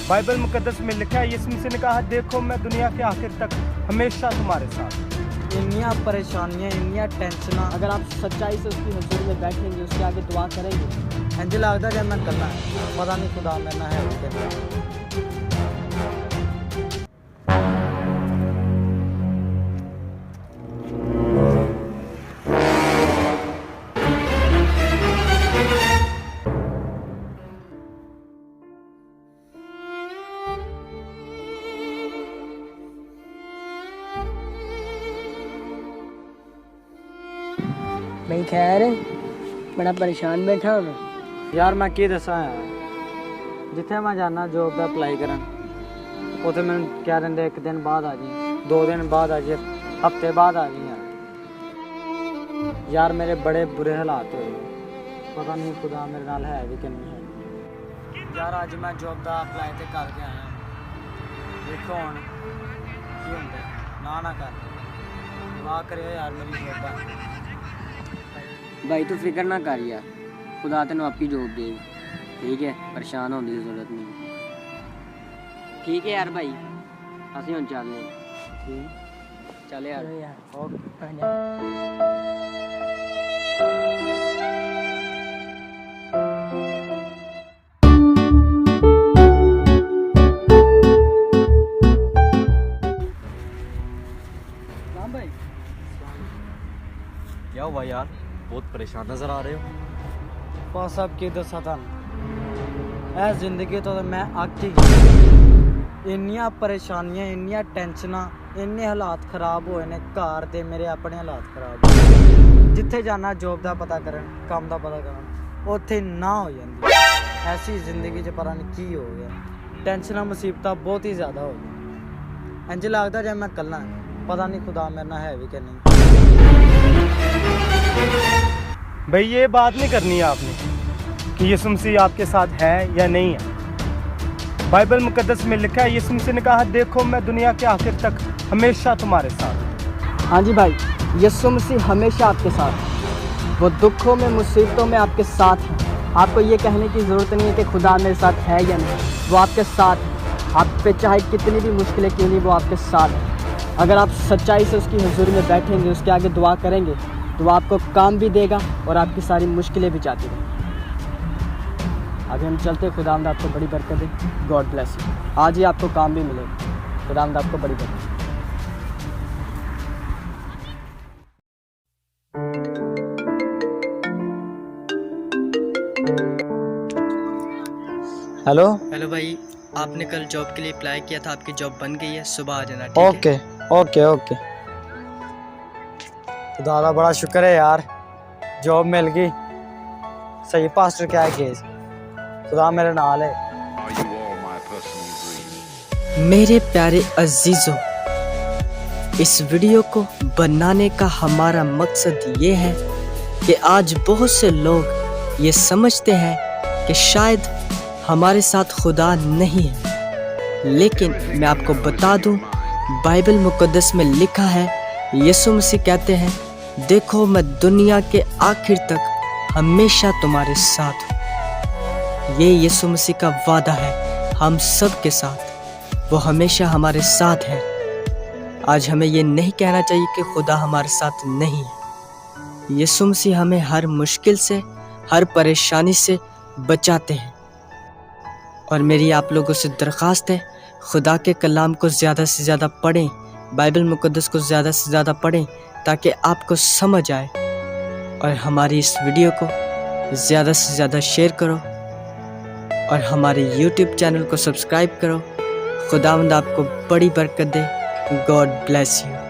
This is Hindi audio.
बाइबल मुकद्दस में लिखा है, यीशु मसीह ने कहा, देखो मैं दुनिया के आखिर तक हमेशा तुम्हारे साथ। इन्नियाँ परेशानियाँ, इन्नियाँ टेंशन, अगर आप सच्चाई से उसकी हुजूर में बैठेंगे, उसके आगे दुआ करेंगे, इंज लगता जब मैं कल्ला पता नहीं खुदा मेरे ना है उसके अंदर। भाई खैर बड़ा परेशान बैठा हूँ मैं। यार मैं की दसा यार, जिथे मैं जाना जॉब का अप्लाई करन उथे मैंने कह देंगे एक दिन बाद आ जी, 2 दिन बाद आ जी, हफ्ते बाद आ जी। यार मेरे बड़े बुरे हालात हुए, पता नहीं खुदा मेरे नाल है भी कि नहीं है। यार अज मैं जॉब का अप्लाई तो करके आया, देखो हुण की हुंदा, ना कर दुआ करियो यार मेरी जॉब का। भाई तू फिक्र ना कर यार, खुदा तेन आपकी जॉब दे, ठीक है, परेशान होने की जरूरत नहीं। ठीक है यार भाई, असीं हुण चलने चल यार। भाई क्या हुआ यार, बहुत परेशान नजर आ रहे हो। बस अब की दसा था ऐ जिंदगी तो मैं अक ही गई। इन्नियाँ परेशानियाँ, इन्नियाँ टेंशना, इन्ने हालात खराब होए ने घर दे, मेरे अपने हालात खराब होए। जिथे जाना जॉब का पता करन, काम का पता करन, उत्थे ना हो जाती। ऐसी जिंदगी च पता नहीं की हो गया, टेंशना मुसीबत बहुत ही ज़्यादा हो गई। इंज लगता जब मैं कल्ला, पता नहीं खुदा मेरे ना है भी कि नहीं। भाई ये बात नहीं करनी है आपने कि यीशु मसीह आपके साथ है या नहीं है। बाइबल मुकद्दस में लिखा है, यीशु मसीह ने कहा, देखो मैं दुनिया के आखिर तक हमेशा तुम्हारे साथ। हाँ जी भाई, यीशु मसीह हमेशा आपके साथ, वो दुखों में मुसीबतों में आपके साथ है। आपको ये कहने की ज़रूरत नहीं है कि खुदा मेरे साथ है या नहीं, वो आपके साथ है। आप पे चाहे कितनी भी मुश्किलें क्यों नहीं, वो आपके साथ है। अगर आप सच्चाई से उसकी हुजूर में बैठेंगे, उसके आगे दुआ करेंगे, तो वो आपको काम भी देगा और आपकी सारी मुश्किलें भी जाती रहेंगी। अभी हम चलते, खुदावंद आपको बड़ी बरकत दे। God bless you. आज ही आपको काम भी मिलेगा। खुदावंद आपको बड़ी बरकत। हेलो हेलो भाई, आपने कल जॉब के लिए अप्लाई किया था, आपकी जॉब बन गई है, सुबह आ जाना। ठीक है? Okay okay okay. खुदा का बड़ा शुक्र है यार, जॉब मिल गई। सही पास्टर क्या है केस, खुदा मेरे नाल है। मेरे प्यारे अजीजों, इस वीडियो को बनाने का हमारा मकसद ये है कि आज बहुत से लोग ये समझते हैं कि शायद हमारे साथ खुदा नहीं है, लेकिन मैं आपको बता दूं, बाइबल मुकद्दस में लिखा है, यीशु मसीह कहते हैं, देखो मैं दुनिया के आखिर तक हमेशा तुम्हारे साथ हूँ। ये यीशु मसीह का वादा है हम सब के साथ, वो हमेशा हमारे साथ है। आज हमें ये नहीं कहना चाहिए कि खुदा हमारे साथ नहीं है। यीशु मसीह हमें हर मुश्किल से, हर परेशानी से बचाते हैं। और मेरी आप लोगों से दरख्वास्त है, खुदा के कलाम को ज़्यादा से ज़्यादा पढ़ें, बाइबल मुकद्दस को ज़्यादा से ज़्यादा पढ़ें, ताकि आपको समझ आए। और हमारी इस वीडियो को ज़्यादा से ज़्यादा शेयर करो और हमारे YouTube चैनल को सब्सक्राइब करो। खुदावंद आपको बड़ी बरकत दे। God bless you.